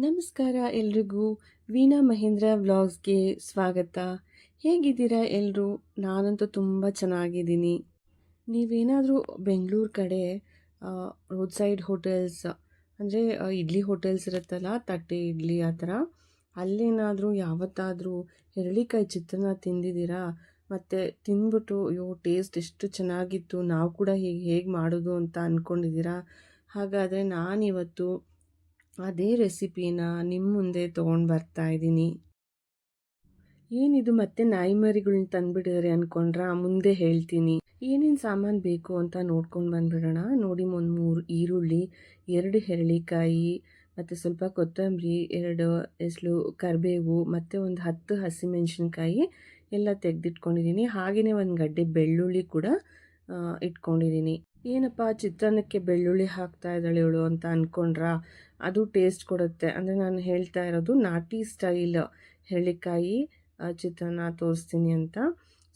ನಮಸ್ಕಾರ ಎಲ್ರಿಗೂ. ವೀಣಾ ಮಹೇಂದ್ರ ವ್ಲಾಗ್ಸ್ಗೆ ಸ್ವಾಗತ. ಹೇಗಿದ್ದೀರಾ ಎಲ್ಲರೂ? ನಾನಂತೂ ತುಂಬ ಚೆನ್ನಾಗಿದ್ದೀನಿ. ನೀವೇನಾದರೂ ಬೆಂಗಳೂರು ಕಡೆ ರೋಡ್ ಸೈಡ್ ಹೋಟೆಲ್ಸ್ ಅಂದರೆ ಇಡ್ಲಿ ಹೋಟೆಲ್ಸ್ ಇರುತ್ತಲ್ಲ, ತಟ್ಟೆ ಇಡ್ಲಿ ಆ ಥರ, ಅಲ್ಲೇನಾದರೂ ಯಾವತ್ತಾದರೂ ಹೆರಳಿಕಾಯಿ ಚಿತ್ರಾನ್ನ ತಿಂದಿದ್ದೀರಾ? ಮತ್ತು ತಿಂದ್ಬಿಟ್ಟು ಅಯ್ಯೋ ಟೇಸ್ಟ್ ಎಷ್ಟು ಚೆನ್ನಾಗಿತ್ತು, ನಾವು ಕೂಡ ಹೇಗೆ ಮಾಡೋದು ಅಂತ ಅಂದ್ಕೊಂಡಿದ್ದೀರಾ? ಹಾಗಾದರೆ ನಾನಿವತ್ತು ಅದೇ ರೆಸಿಪಿನ ನಿಮ್ಮ ಮುಂದೆ ತೊಗೊಂಡು ಬರ್ತಾ ಇದ್ದೀನಿ. ಏನಿದು ಮತ್ತೆ ನಾಯಿ ಮರಿಗಳನ್ನ ತಂದುಬಿಟ್ಟಿದ್ದಾರೆ ಅಂದ್ಕೊಂಡ್ರಾ? ಮುಂದೆ ಹೇಳ್ತೀನಿ. ಏನೇನು ಸಾಮಾನು ಬೇಕು ಅಂತ ನೋಡ್ಕೊಂಡು ಬಂದುಬಿಡೋಣ. ನೋಡಿ, ಒಂದು 3 ಈರುಳ್ಳಿ, 2 ಹೆರಳಿಕಾಯಿ, ಮತ್ತು ಸ್ವಲ್ಪ ಕೊತ್ತಂಬರಿ, 2 ಎಸಳು ಕರಿಬೇವು, ಮತ್ತು ಒಂದು 10 ಹಸಿಮೆಣಸಿನ್ಕಾಯಿ ಎಲ್ಲ ತೆಗೆದಿಟ್ಕೊಂಡಿದ್ದೀನಿ. ಹಾಗೆಯೇ ಒಂದು ಗಡ್ಡೆ ಬೆಳ್ಳುಳ್ಳಿ ಕೂಡ ಇಟ್ಕೊಂಡಿದ್ದೀನಿ. ಏನಪ್ಪ ಚಿತ್ರಾನ್ನಕ್ಕೆ ಬೆಳ್ಳುಳ್ಳಿ ಹಾಕ್ತಾ ಇದ್ದಾಳೆ ಇವಳು ಅಂತ ಅಂದ್ಕೊಂಡ್ರಾ? ಅದು ಟೇಸ್ಟ್ ಕೊಡುತ್ತೆ. ಅಂದರೆ ನಾನು ಹೇಳ್ತಾ ಇರೋದು ನಾಟಿ ಸ್ಟೈಲ್ ಹೆರಳಿಕಾಯಿ ಚಿತ್ರಾನ್ನ ತೋರಿಸ್ತೀನಿ ಅಂತ.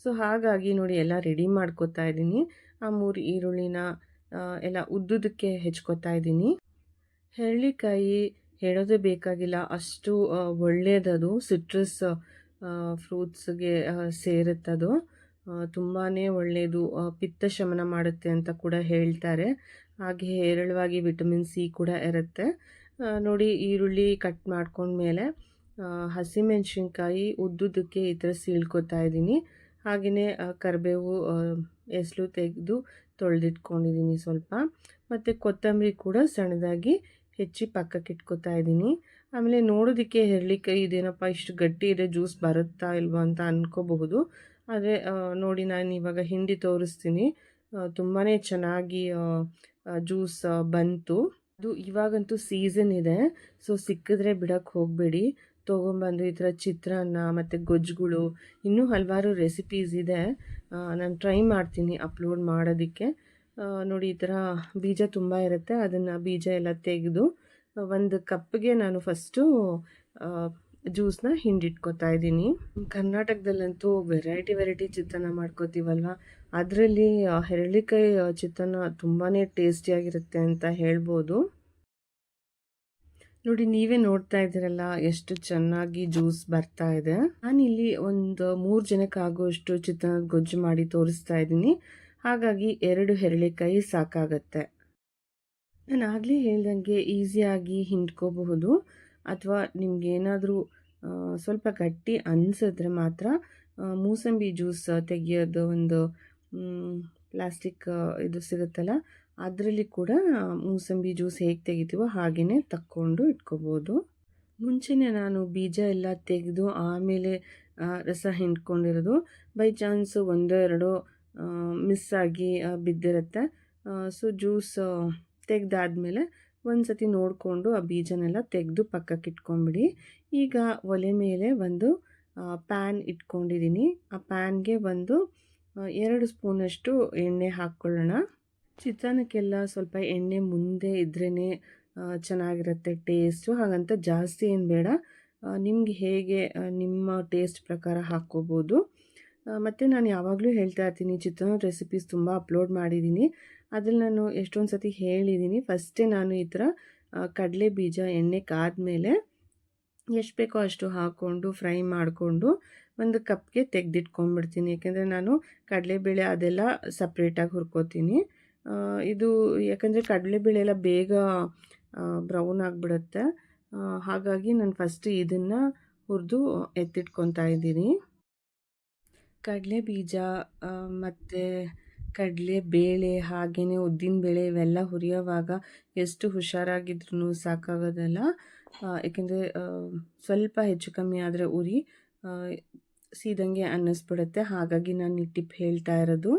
ಸೊ ಹಾಗಾಗಿ ನೋಡಿ ಎಲ್ಲ ರೆಡಿ ಮಾಡ್ಕೋತಾ ಇದ್ದೀನಿ. ಆ 3 ಈರುಳ್ಳಿನ ಎಲ್ಲ ಉದ್ದುದಕ್ಕೆ ಹೆಚ್ಕೋತಾ ಇದ್ದೀನಿ. ಹೆರಳಿಕಾಯಿ ಹೇಳೋದೇ ಬೇಕಾಗಿಲ್ಲ, ಅಷ್ಟು ಒಳ್ಳೆಯದದು. ಸಿಟ್ರಸ್ ಫ್ರೂಟ್ಸ್ಗೆ ಸೇರುತ್ತದು. ತುಂಬಾ ಒಳ್ಳೆಯದು, ಪಿತ್ತ ಶಮನ ಮಾಡುತ್ತೆ ಅಂತ ಕೂಡ ಹೇಳ್ತಾರೆ. ಹಾಗೆ ಹೇರಳವಾಗಿ ವಿಟಮಿನ್ ಸಿ ಕೂಡ ಇರುತ್ತೆ. ನೋಡಿ, ಈರುಳ್ಳಿ ಕಟ್ ಮಾಡ್ಕೊಂಡ್ಮೇಲೆ ಹಸಿಮೆಣ್ಸಿನ್ಕಾಯಿ ಉದ್ದುದಕ್ಕೆ ಈ ಥರ ಸೀಳ್ಕೊತಾ ಇದ್ದೀನಿ. ಹಾಗೆಯೇ ಕರಿಬೇವು ಎಸಳು ತೆಗೆದು ತೊಳೆದಿಟ್ಕೊಂಡಿದ್ದೀನಿ ಸ್ವಲ್ಪ, ಮತ್ತು ಕೊತ್ತಂಬರಿ ಕೂಡ ಸಣ್ಣದಾಗಿ ಹೆಚ್ಚಿ ಪಕ್ಕಕ್ಕೆ ಇಟ್ಕೊತಾ ಇದ್ದೀನಿ. ಆಮೇಲೆ ನೋಡೋದಕ್ಕೆ ಹೆರಳಿಕಾಯಿ ಇದೇನಪ್ಪ ಇಷ್ಟು ಗಟ್ಟಿ ಇದೆ, ಜ್ಯೂಸ್ ಬರುತ್ತಾ ಇಲ್ವಾ ಅಂತ ಅಂದ್ಕೋಬಹುದು. ಆದರೆ ನೋಡಿ, ನಾನು ಇವಾಗ ಹಿಂಡಿ ತೋರಿಸ್ತೀನಿ. ತುಂಬಾ ಚೆನ್ನಾಗಿ ಜ್ಯೂಸ್ ಬಂತು. ಅದು ಇವಾಗಂತೂ ಸೀಸನ್ ಇದೆ, ಸೊ ಸಿಕ್ಕಿದ್ರೆ ಬಿಡೋಕ್ಕೆ ಹೋಗಬೇಡಿ. ತೊಗೊಂಬಂದು ಈ ಥರ ಚಿತ್ರಾನ್ನ ಮತ್ತು ಗೊಜ್ಜುಗಳು, ಇನ್ನೂ ಹಲವಾರು ರೆಸಿಪೀಸ್ ಇದೆ. ನಾನು ಟ್ರೈ ಮಾಡ್ತೀನಿ ಅಪ್ಲೋಡ್ ಮಾಡೋದಕ್ಕೆ. ನೋಡಿ, ಈ ಥರ ಬೀಜ ತುಂಬ ಇರುತ್ತೆ, ಅದನ್ನು ಬೀಜ ಎಲ್ಲ ತೆಗೆದು ಒಂದು ಕಪ್ಗೆ ನಾನು ಫಸ್ಟು ಜ್ಯೂಸನ್ನ ಹಿಂಡಿಟ್ಕೊತಾ ಇದ್ದೀನಿ. ಕರ್ನಾಟಕದಲ್ಲಂತೂ ವೆರೈಟಿ ಚಿತ್ರಾನ್ನ ಮಾಡ್ಕೋತೀವಲ್ವ, ಅದರಲ್ಲಿ ಹೆರಳಿಕಾಯಿ ಚಿತ್ರಾನ್ನ ತುಂಬಾ ಟೇಸ್ಟಿಯಾಗಿರುತ್ತೆ ಅಂತ ಹೇಳ್ಬೋದು. ನೋಡಿ, ನೀವೇ ನೋಡ್ತಾ ಇದ್ದೀರಲ್ಲ ಎಷ್ಟು ಚೆನ್ನಾಗಿ ಜ್ಯೂಸ್ ಬರ್ತಾ ಇದೆ. ನಾನಿಲ್ಲಿ ಒಂದು 3 ಜನಕ್ಕೆ ಆಗುವಷ್ಟು ಚಿತ್ರಾನ್ನದ ಗೊಜ್ಜು ಮಾಡಿ ತೋರಿಸ್ತಾ ಇದ್ದೀನಿ. ಹಾಗಾಗಿ 2 ಹೆರಳಿಕಾಯಿ ಸಾಕಾಗತ್ತೆ. ನಾನು ಆಗಲೇ ಹೇಳ್ದಂಗೆ ಈಸಿಯಾಗಿ ಹಿಂಡ್ಕೋಬಹುದು, ಅಥವಾ ನಿಮ್ಗೇನಾದರೂ ಸ್ವಲ್ಪ ಗಟ್ಟಿ ಅನಿಸಿದ್ರೆ ಮಾತ್ರ ಮೂಸಂಬಿ ಜ್ಯೂಸ್ ತೆಗಿಯೋದು ಒಂದು ಪ್ಲಾಸ್ಟಿಕ್ ಇದು ಸಿಗುತ್ತಲ್ಲ, ಅದರಲ್ಲಿ ಕೂಡ ಮೂಸಂಬಿ ಜ್ಯೂಸ್ ಹೇಗೆ ತೆಗಿತೀವೋ ಹಾಗೆಯೇ ತಕ್ಕೊಂಡು ಇಟ್ಕೋಬೋದು. ಮುಂಚೆನೇ ನಾನು ಬೀಜ ಎಲ್ಲ ತೆಗೆದು ಆಮೇಲೆ ರಸ ಹಿಂಡ್ಕೊಂಡಿರೋದು. ಬೈ ಚಾನ್ಸ್ 1-2 ಮಿಸ್ ಆಗಿ ಬಿದ್ದಿರುತ್ತೆ. ಸೊ ಜ್ಯೂಸ್ ತೆಗೆದಾದ್ಮೇಲೆ ಒಂದು ಸತಿ ನೋಡಿಕೊಂಡು ಆ ಬೀಜನೆಲ್ಲ ತೆಗೆದು ಪಕ್ಕಕ್ಕೆ ಇಟ್ಕೊಂಬಿಡಿ. ಈಗ ಒಲೆ ಮೇಲೆ ಒಂದು ಪ್ಯಾನ್ ಇಟ್ಕೊಂಡಿದ್ದೀನಿ. ಆ ಪ್ಯಾನ್ಗೆ ಒಂದು 2 ಸ್ಪೂನಷ್ಟು ಎಣ್ಣೆ ಹಾಕ್ಕೊಳ್ಳೋಣ. ಚಿತ್ರಾನ್ನಕ್ಕೆಲ್ಲ ಸ್ವಲ್ಪ ಎಣ್ಣೆ ಮುಂದೆ ಇದ್ರೇ ಚೆನ್ನಾಗಿರುತ್ತೆ ಟೇಸ್ಟು. ಹಾಗಂತ ಜಾಸ್ತಿ ಏನು ಬೇಡ, ನಿಮಗೆ ಹೇಗೆ ನಿಮ್ಮ ಟೇಸ್ಟ್ ಪ್ರಕಾರ ಹಾಕ್ಕೋಬೋದು. ಮತ್ತು ನಾನು ಯಾವಾಗಲೂ ಹೇಳ್ತಾ ಇರ್ತೀನಿ, ಚಿತ್ರಾನ್ನ ರೆಸಿಪೀಸ್ ತುಂಬ ಅಪ್ಲೋಡ್ ಮಾಡಿದ್ದೀನಿ, ಅದ್ರಲ್ಲಿ ನಾನು ಎಷ್ಟೊಂದು ಸತಿ ಹೇಳಿದ್ದೀನಿ. ಫಸ್ಟೇ ನಾನು ಈ ಥರ ಕಡಲೆ ಬೀಜ ಎಣ್ಣೆ ಕಾದ್ಮೇಲೆ ಎಷ್ಟು ಬೇಕೋ ಅಷ್ಟು ಹಾಕ್ಕೊಂಡು ಫ್ರೈ ಮಾಡಿಕೊಂಡು ಒಂದು ಕಪ್ಗೆ ತೆಗೆದಿಟ್ಕೊಂಡ್ಬಿಡ್ತೀನಿ. ಯಾಕೆಂದರೆ ನಾನು ಕಡಲೆಬೇಳೆ ಅದೆಲ್ಲ ಸಪ್ರೇಟಾಗಿ ಹುರ್ಕೋತೀನಿ. ಇದು ಯಾಕಂದರೆ ಕಡಲೆಬೇಳೆ ಎಲ್ಲ ಬೇಗ ಬ್ರೌನ್ ಆಗಿಬಿಡುತ್ತೆ. ಹಾಗಾಗಿ ನಾನು ಫಸ್ಟ್ ಇದನ್ನು ಹುರಿದು ಎತ್ತಿಟ್ಕೊತಾ ಇದ್ದೀನಿ. ಕಡಲೆ ಬೀಜ ಮತ್ತು ಕಡಲೆಬೇಳೆ ಹಾಗೆಯೇ ಉದ್ದಿನಬೇಳೆ ಇವೆಲ್ಲ ಹುರಿಯೋವಾಗ ಎಷ್ಟು ಹುಷಾರಾಗಿದ್ರೂ ಸಾಕಾಗೋದಲ್ಲ. ಏಕೆಂದರೆ ಸ್ವಲ್ಪ ಹೆಚ್ಚು ಕಮ್ಮಿ ಆದರೆ ಉರಿ ಸೀದಂಗೆ ಅನ್ನಿಸ್ಬಿಡುತ್ತೆ. ಹಾಗಾಗಿ ನಾನು ಈ ಟಿಪ್ ಹೇಳ್ತಾ ಇರೋದು.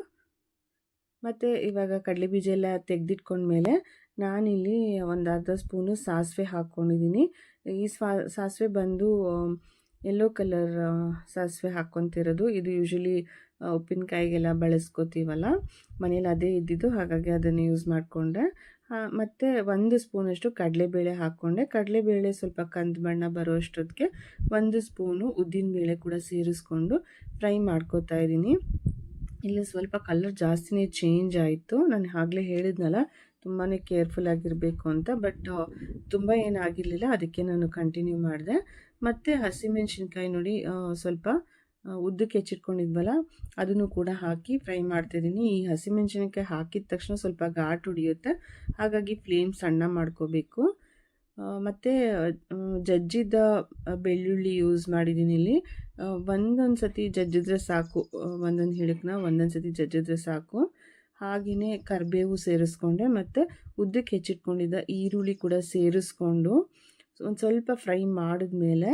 ಮತ್ತು ಇವಾಗ ಕಡಲೆಬೀಜ ಎಲ್ಲ ತೆಗೆದಿಟ್ಕೊಂಡ್ಮೇಲೆ ನಾನಿಲ್ಲಿ ಒಂದು ಅರ್ಧ ಸ್ಪೂನು ಸಾಸಿವೆ ಹಾಕ್ಕೊಂಡಿದ್ದೀನಿ. ಈ ಸಾಸಿವೆ ಬಂದು ಯೆಲ್ಲೋ ಕಲರ್ ಸಾಸಿವೆ ಹಾಕ್ಕೊತಿರೋದು. ಇದು ಯೂಶ್ವಲಿ ಉಪ್ಪಿನಕಾಯಿಗೆಲ್ಲ ಬಳಸ್ಕೋತೀವಲ್ಲ, ಮನೇಲಿ ಅದೇ ಇದ್ದಿದ್ದು, ಹಾಗಾಗಿ ಅದನ್ನು ಯೂಸ್ ಮಾಡಿಕೊಂಡೆ. ಮತ್ತು 1 ಸ್ಪೂನಷ್ಟು ಕಡಲೆಬೇಳೆ ಹಾಕ್ಕೊಂಡೆ. ಕಡಲೆಬೇಳೆ ಸ್ವಲ್ಪ ಕಂದು ಬಣ್ಣ ಬರೋ ಅಷ್ಟೊತ್ತಿಗೆ 1 ಸ್ಪೂನು ಉದ್ದಿನಬೇಳೆ ಕೂಡ ಸೇರಿಸ್ಕೊಂಡು ಫ್ರೈ ಮಾಡ್ಕೋತಾ ಇದ್ದೀನಿ. ಇಲ್ಲಿ ಸ್ವಲ್ಪ ಕಲರ್ ಜಾಸ್ತಿನೇ ಚೇಂಜ್ ಆಯಿತು. ನಾನು ಆಗಲೇ ಹೇಳಿದ್ನಲ್ಲ, ತುಂಬಾ ಕೇರ್ಫುಲ್ ಆಗಿರಬೇಕು ಅಂತ. ಬಟ್ ತುಂಬ ಏನಾಗಿರಲಿಲ್ಲ, ಅದಕ್ಕೆ ನಾನು ಕಂಟಿನ್ಯೂ ಮಾಡಿದೆ. ಮತ್ತು ಹಸಿಮೆಣ್ಸಿನ್ಕಾಯಿ ನೋಡಿ ಸ್ವಲ್ಪ ಉದ್ದಕ್ಕೆ ಹೆಚ್ಚಿಟ್ಕೊಂಡಿದ್ವಲ್ಲ, ಅದನ್ನು ಕೂಡ ಹಾಕಿ ಫ್ರೈ ಮಾಡ್ತಿದ್ದೀನಿ. ಈ ಹಸಿಮೆಣ್ಸಿನ್ಕಾಯಿ ಹಾಕಿದ ತಕ್ಷಣ ಸ್ವಲ್ಪ ಘಾಟ್ ಹಿಡಿಯುತ್ತೆ, ಹಾಗಾಗಿ ಫ್ಲೇಮ್ ಸಣ್ಣ ಮಾಡ್ಕೋಬೇಕು. ಮತ್ತು ಜಜ್ಜಿದ ಬೆಳ್ಳುಳ್ಳಿ ಯೂಸ್ ಮಾಡಿದ್ದೀನಿ ಇಲ್ಲಿ. ಒಂದೊಂದು ಸತಿ ಜಜ್ಜಿದ್ರೆ ಸಾಕು, ಒಂದೊಂದು ಹಿಡಕನ್ನ ಒಂದೊಂದು ಸತಿ ಜಜ್ಜಿದ್ರೆ ಸಾಕು. ಹಾಗೆಯೇ ಕರಿಬೇವು ಸೇರಿಸ್ಕೊಂಡೆ, ಮತ್ತು ಉದ್ದಕ್ಕೆ ಹೆಚ್ಚಿಟ್ಕೊಂಡಿದ್ದ ಈರುಳ್ಳಿ ಕೂಡ ಸೇರಿಸ್ಕೊಂಡು ಒಂದು ಸ್ವಲ್ಪ ಫ್ರೈ ಮಾಡಿದ್ಮೇಲೆ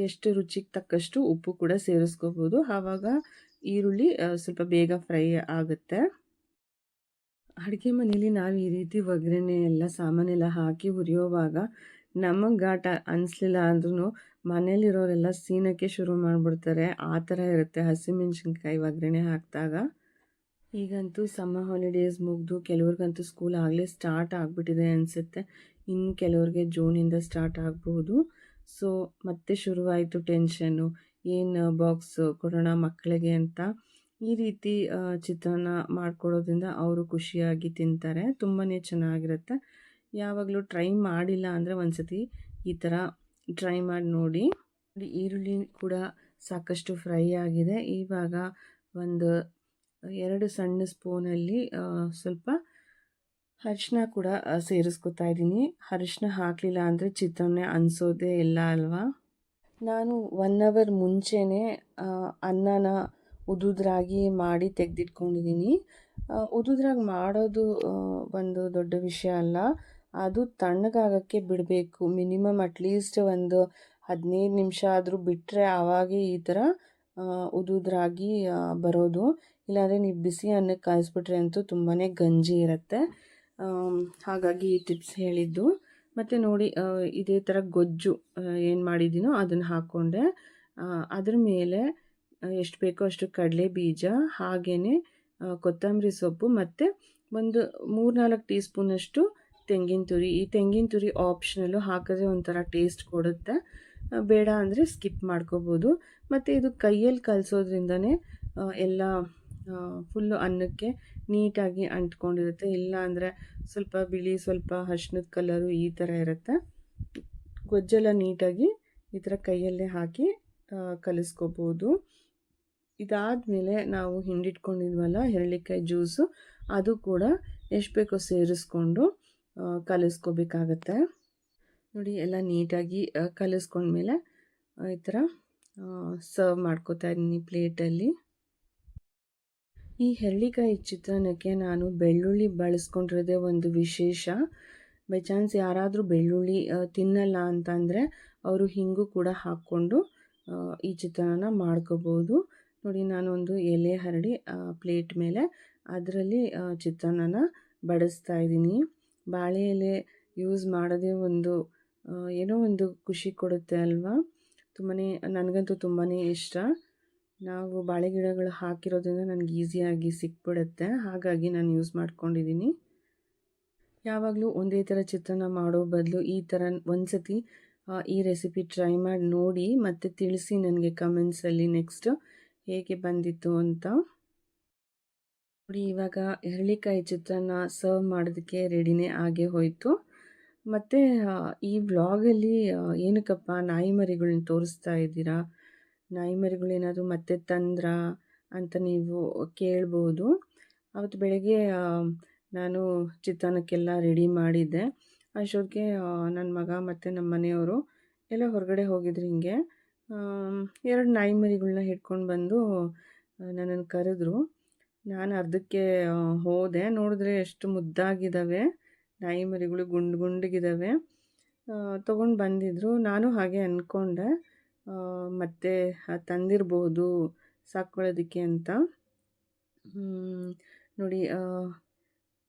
ಎಷ್ಟು ರುಚಿಗೆ ತಕ್ಕಷ್ಟು ಉಪ್ಪು ಕೂಡ ಸೇರಿಸ್ಕೋಬೋದು. ಆವಾಗ ಈರುಳ್ಳಿ ಸ್ವಲ್ಪ ಬೇಗ ಫ್ರೈ ಆಗುತ್ತೆ. ಅಡುಗೆ ಮನೇಲಿ ನಾವು ಈ ರೀತಿ ಒಗ್ಗರಣೆ ಎಲ್ಲ ಸಾಮಾನೆಲ್ಲ ಹಾಕಿ ಹುರಿಯೋವಾಗ ನಮಗೆ ಘಾಟ ಅನಿಸ್ಲಿಲ್ಲ ಅಂದ್ರೂ ಮನೇಲಿರೋರೆಲ್ಲ ಸೀನಕ್ಕೆ ಶುರು ಮಾಡಿಬಿಡ್ತಾರೆ. ಆ ಥರ ಇರುತ್ತೆ ಹಸಿಮೆಣ್ಸಿನ್ಕಾಯಿ ಒಗ್ಗರಣೆ ಹಾಕಿದಾಗ. ಈಗಂತೂ ಸಮ್ಮರ್ ಹಾಲಿಡೇಸ್ ಮುಗಿದು ಕೆಲವ್ರಿಗಂತೂ ಸ್ಕೂಲ್ ಆಗಲೇ ಸ್ಟಾರ್ಟ್ ಆಗಿಬಿಟ್ಟಿದೆ ಅನಿಸುತ್ತೆ. ಇನ್ನು ಕೆಲವ್ರಿಗೆ ಜೂನಿಂದ ಸ್ಟಾರ್ಟ್ ಆಗ್ಬೋದು. ಸೊ ಮತ್ತೆ ಶುರುವಾಯಿತು ಟೆನ್ಷನ್ನು, ಏನು ಬಾಕ್ಸ್ ಕೊಡೋಣ ಮಕ್ಕಳಿಗೆ ಅಂತ. ಈ ರೀತಿ ಚಿತ್ರಾನ್ನ ಮಾಡಿಕೊಡೋದ್ರಿಂದ ಅವರು ಖುಷಿಯಾಗಿ ತಿಂತಾರೆ. ತುಂಬಾ ಚೆನ್ನಾಗಿರುತ್ತೆ. ಯಾವಾಗಲೂ ಟ್ರೈ ಮಾಡಿಲ್ಲ ಅಂದರೆ ಒಂದು ಸತಿ ಈ ಥರ ಟ್ರೈ ಮಾಡಿ ನೋಡಿ. ಈರುಳ್ಳಿ ಕೂಡ ಸಾಕಷ್ಟು ಫ್ರೈ ಆಗಿದೆ. ಇವಾಗ ಒಂದು 2 ಸಣ್ಣ ಸ್ಪೂನಲ್ಲಿ ಸ್ವಲ್ಪ ಅರಿಶಿನ ಕೂಡ ಸೇರಿಸ್ಕೊತಾ ಇದ್ದೀನಿ. ಅರಿಶಿನ ಹಾಕಲಿಲ್ಲ ಅಂದರೆ ಚಿತ್ರಾನ್ನ ಅನಿಸೋದೇ ಇಲ್ಲ ಅಲ್ವಾ. ನಾನು 1 ಅವರ್ ಮುಂಚೆನೇ ಅನ್ನನ ಉದುದ್ರಾಗಿ ಮಾಡಿ ತೆಗೆದಿಟ್ಕೊಂಡಿದ್ದೀನಿ. ಉದುದ್ರಾಗಿ ಮಾಡೋದು ಒಂದು ದೊಡ್ಡ ವಿಷಯ ಅಲ್ಲ, ಅದು ತಣ್ಣಗಾಗೋಕ್ಕೆ ಬಿಡಬೇಕು. ಮಿನಿಮಮ್ ಅಟ್ಲೀಸ್ಟ್ ಒಂದು 15 ನಿಮಿಷ ಆದರೂ ಬಿಟ್ಟರೆ ಆವಾಗೇ ಈ ಥರ ಉದುದ್ರಾಗಿ ಬರೋದು. ಇಲ್ಲಾಂದರೆ ನೀವು ಬಿಸಿ ಅನ್ನಕ್ಕೆ ಕಾಯಿಸ್ಬಿಟ್ರೆ ಅಂತೂ ತುಂಬಾ ಗಂಜಿ ಇರುತ್ತೆ. ಹಾಗಾಗಿ ಈ ಟಿಪ್ಸ್ ಹೇಳಿದ್ದು. ಮತ್ತು ನೋಡಿ ಇದೇ ಥರ ಗೊಜ್ಜು ಏನು ಮಾಡಿದ್ದೀನೋ ಅದನ್ನು ಹಾಕ್ಕೊಂಡೆ. ಅದ್ರ ಮೇಲೆ ಎಷ್ಟು ಬೇಕೋ ಅಷ್ಟು ಕಡಲೆ ಬೀಜ, ಹಾಗೆಯೇ ಕೊತ್ತಂಬರಿ ಸೊಪ್ಪು, ಮತ್ತು ಒಂದು 3-4 ಟೀ ಸ್ಪೂನಷ್ಟು ತೆಂಗಿನ ತುರಿ. ಈ ತೆಂಗಿನ ತುರಿ ಆಪ್ಷನಲ್ಲು, ಹಾಕಿದ್ರೆ ಒಂಥರ ಟೇಸ್ಟ್ ಕೊಡುತ್ತೆ. ಬೇಡ ಅಂದರೆ ಸ್ಕಿಪ್ ಮಾಡ್ಕೋಬೋದು. ಮತ್ತು ಇದು ಕೈಯಲ್ಲಿ ಕಲಿಸೋದ್ರಿಂದನೇ ಎಲ್ಲ ಫುಲ್ಲು ಅನ್ನಕ್ಕೆ ನೀಟಾಗಿ ಅಂಟ್ಕೊಂಡಿರುತ್ತೆ. ಇಲ್ಲ ಅಂದರೆ ಸ್ವಲ್ಪ ಬಿಳಿ, ಸ್ವಲ್ಪ ಅರ್ಶಿನದ ಕಲರು ಈ ಥರ ಇರುತ್ತೆ. ಗೊಜ್ಜೆಲ್ಲ ನೀಟಾಗಿ ಈ ಥರ ಕೈಯಲ್ಲೇ ಹಾಕಿ ಕಲಿಸ್ಕೋಬೋದು. ಇದಾದಮೇಲೆ ನಾವು ಹಿಂಡಿಟ್ಕೊಂಡಿದ್ವಲ್ಲ ಹೆರಳಿಕಾಯಿ ಜ್ಯೂಸು, ಅದು ಕೂಡ ಎಷ್ಟು ಬೇಕೋ ಸೇರಿಸ್ಕೊಂಡು ಕಲಿಸ್ಕೋಬೇಕಾಗತ್ತೆ. ನೋಡಿ ಎಲ್ಲ ನೀಟಾಗಿ ಕಲಿಸ್ಕೊಂಡ್ಮೇಲೆ ಈ ಥರ ಸರ್ವ್ ಮಾಡ್ಕೋತಾ ಇದ್ದೀನಿ ಪ್ಲೇಟಲ್ಲಿ. ಈ ಹೆರಳಿಕಾಯಿ ಚಿತ್ರಾನ್ನಕ್ಕೆ ನಾನು ಬೆಳ್ಳುಳ್ಳಿ ಬಳಸ್ಕೊಂಡಿರೋದೇ ಒಂದು ವಿಶೇಷ. ಬೈ ಚಾನ್ಸ್ ಯಾರಾದರೂ ಬೆಳ್ಳುಳ್ಳಿ ತಿನ್ನಲ್ಲ ಅಂತಂದರೆ ಅವರು ಹಿಂಗು ಕೂಡ ಹಾಕ್ಕೊಂಡು ಈ ಚಿತ್ರಾನ್ನ ಮಾಡ್ಕೋಬೋದು. ನೋಡಿ ನಾನೊಂದು ಎಲೆ ಹರಡಿ ಪ್ಲೇಟ್ ಮೇಲೆ ಅದರಲ್ಲಿ ಚಿತ್ರಾನ್ನ ಬಡಿಸ್ತಾ ಇದ್ದೀನಿ. ಬಾಳೆ ಎಲೆ ಯೂಸ್ ಮಾಡೋದೇ ಒಂದು ಏನೋ ಒಂದು ಖುಷಿ ಕೊಡುತ್ತೆ ಅಲ್ವಾ. ನನಗಂತೂ ತುಂಬಾ ಇಷ್ಟ. ನಾವು ಬಾಳೆ ಗಿಡಗಳು ಹಾಕಿರೋದ್ರಿಂದ ನನಗೆ ಈಸಿಯಾಗಿ ಸಿಕ್ಬಿಡುತ್ತೆ, ಹಾಗಾಗಿ ನಾನು ಯೂಸ್ ಮಾಡ್ಕೊಂಡಿದ್ದೀನಿ. ಯಾವಾಗಲೂ ಒಂದೇ ಥರ ಚಿತ್ರಾನ್ನ ಮಾಡೋ ಬದಲು ಈ ಥರ ಒಂದು ಸತಿ ಈ ರೆಸಿಪಿ ಟ್ರೈ ಮಾಡಿ ನೋಡಿ, ಮತ್ತು ತಿಳಿಸಿ ನನಗೆ ಕಮೆಂಟ್ಸಲ್ಲಿ ನೆಕ್ಸ್ಟ್ ಹೇಗೆ ಬಂದಿತ್ತು ಅಂತ. ನೋಡಿ ಇವಾಗ ಹೆರಳಿಕಾಯಿ ಚಿತ್ರಾನ್ನ ಸರ್ವ್ ಮಾಡೋದಕ್ಕೆ ರೆಡಿನೇ ಆಗೇ ಹೋಯಿತು. ಮತ್ತು ಈ ವ್ಲಾಗಲ್ಲಿ ಏನಕ್ಕಪ್ಪ ನಾಯಿ ಮರಿಗಳನ್ನ ತೋರಿಸ್ತಾ ಇದ್ದೀರಾ, ನಾಯಿ ಮರಿಗಳೇನಾದರೂ ಮತ್ತೆ ತಂದ್ರಾ ಅಂತ ನೀವು ಕೇಳ್ಬೋದು. ಅವತ್ತು ಬೆಳಗ್ಗೆ ನಾನು ಚಿತ್ರಾನ್ನಕ್ಕೆಲ್ಲ ರೆಡಿ ಮಾಡಿದ್ದೆ. ಅಷ್ಟೊತ್ತಿಗೆ ನನ್ನ ಮಗ ಮತ್ತು ನಮ್ಮ ಮನೆಯವರು ಎಲ್ಲ ಹೊರಗಡೆ ಹೋಗಿದ್ರು. ಹಿಂಗೆ 2 ನಾಯಿ ಮರಿಗಳನ್ನ ಹಿಡ್ಕೊಂಡು ಬಂದು ನನ್ನನ್ನು ಕರೆದ್ರು. ನಾನು ಅರ್ಧಕ್ಕೆ ಹೋದೆ, ನೋಡಿದ್ರೆ ಎಷ್ಟು ಮುದ್ದಾಗಿದ್ದಾವೆ ನಾಯಿ ಮರಿಗಳು, ಗುಂಡಿಗಿದ್ದಾವೆ. ತೊಗೊಂಡು ಬಂದಿದ್ದರು. ನಾನು ಹಾಗೆ ಅಂದ್ಕೊಂಡೆ ಮತ್ತೆ ತಂದಿರ್ಬೋದು ಸಾಕ್ಕೊಳ್ಳೋದಕ್ಕೆ ಅಂತ. ನೋಡಿ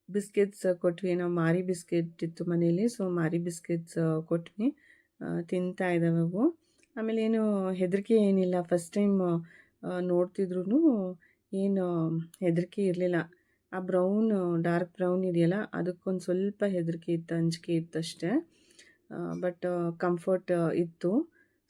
ಬಿಸ್ಕೆಟ್ಸ್ ಕೊಟ್ವಿ. ನಾವು ಮಾರಿ ಬಿಸ್ಕೆಟ್ ಇತ್ತು ಮನೇಲಿ, ಸೊ ಮಾರಿ ಬಿಸ್ಕೆಟ್ಸ್ ಕೊಟ್ವಿ. ತಿಂತಾ ಇದ್ದಾವೆ ಅವು. ಆಮೇಲೆ ಏನು ಹೆದರಿಕೆ ಏನಿಲ್ಲ, ಫಸ್ಟ್ ಟೈಮ್ ನೋಡ್ತಿದ್ರು ಏನು ಹೆದರಿಕೆ ಇರಲಿಲ್ಲ. ಆ ಡಾರ್ಕ್ ಬ್ರೌನ್ ಇದೆಯಲ್ಲ, ಅದಕ್ಕೊಂದು ಸ್ವಲ್ಪ ಹೆದರಿಕೆ ಇತ್ತು, ಅಂಜಿಕೆ ಇತ್ತು ಅಷ್ಟೇ. ಬಟ್ ಕಂಫರ್ಟ್ ಇತ್ತು.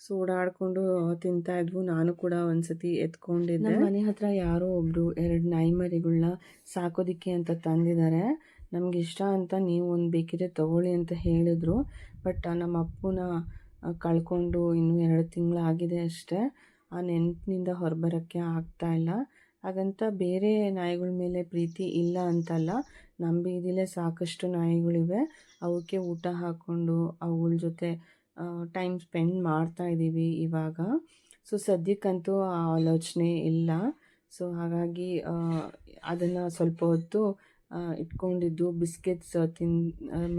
ಸೊ ಓಡಾಡಿಕೊಂಡು ತಿಂತಾಯಿದ್ವು. ನಾನು ಕೂಡ ಒಂದು ಸತಿ ಎತ್ಕೊಂಡಿದ್ದೆ. ನಮ್ಮ ಮನೆ ಹತ್ರ ಯಾರೋ ಒಬ್ಬರು 2 ನಾಯಿ ಮರಿಗಳನ್ನ ಸಾಕೋದಕ್ಕೆ ಅಂತ ತಂದಿದ್ದಾರೆ. ನಮ್ಗೆ ಇಷ್ಟ ಅಂತ ನೀವು ಒಂದು ಬೇಕಿದ್ರೆ ತೊಗೊಳ್ಳಿ ಅಂತ ಹೇಳಿದ್ರು. ಬಟ್ ನಮ್ಮ ಅಪ್ಪನ ಕಳ್ಕೊಂಡು ಇನ್ನೂ 2 ತಿಂಗಳಾಗಿದೆ ಅಷ್ಟೇ. ಆ ನೆನಪಿನಿಂದ ಹೊರಬರೋಕ್ಕೆ ಆಗ್ತಾಯಿಲ್ಲ. ಹಾಗಂತ ಬೇರೆ ನಾಯಿಗಳ ಮೇಲೆ ಪ್ರೀತಿ ಇಲ್ಲ ಅಂತಲ್ಲ. ನಮ್ಮ ಬೀದಿಲೇ ಸಾಕಷ್ಟು ನಾಯಿಗಳಿವೆ. ಅವಕ್ಕೆ ಊಟ ಹಾಕ್ಕೊಂಡು ಅವುಗಳ ಜೊತೆ ಟೈಮ್ ಸ್ಪೆಂಡ್ ಮಾಡ್ತಾ ಇದ್ದೀವಿ ಇವಾಗ. ಸೊ ಸದ್ಯಕ್ಕಂತೂ ಆ ಆಲೋಚನೆ ಇಲ್ಲ. ಸೊ ಹಾಗಾಗಿ ಅದನ್ನು ಸ್ವಲ್ಪ ಹೊತ್ತು ಇಟ್ಕೊಂಡಿದ್ದು ಬಿಸ್ಕೆಟ್ಸ್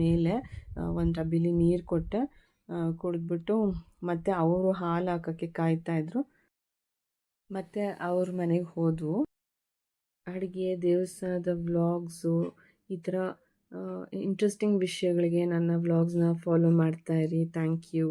ಮೇಲೆ ಒಂದು ಡಬ್ಬಿಲಿ ನೀರು ಕೊಟ್ಟೆ. ಕುಡಿದ್ಬಿಟ್ಟು ಮತ್ತೆ ಅವರು ಹಾಲು ಹಾಕೋಕ್ಕೆ ಕಾಯ್ತಾಯಿದ್ರು. ಮತ್ತು ಅವ್ರ ಮನೆಗೆ ಹೋದವು. ಅಡುಗೆ, ದೇವಸ್ಥಾನದ ವ್ಲಾಗ್ಸು, ಈ ಥರ ಇಂಟ್ರೆಸ್ಟಿಂಗ್ ವಿಷಯಗಳಿಗೆ ನನ್ನ ವ್ಲಾಗ್ಸ್ನ ಫಾಲೋ ಮಾಡ್ತಾಯಿರಿ. Thank you.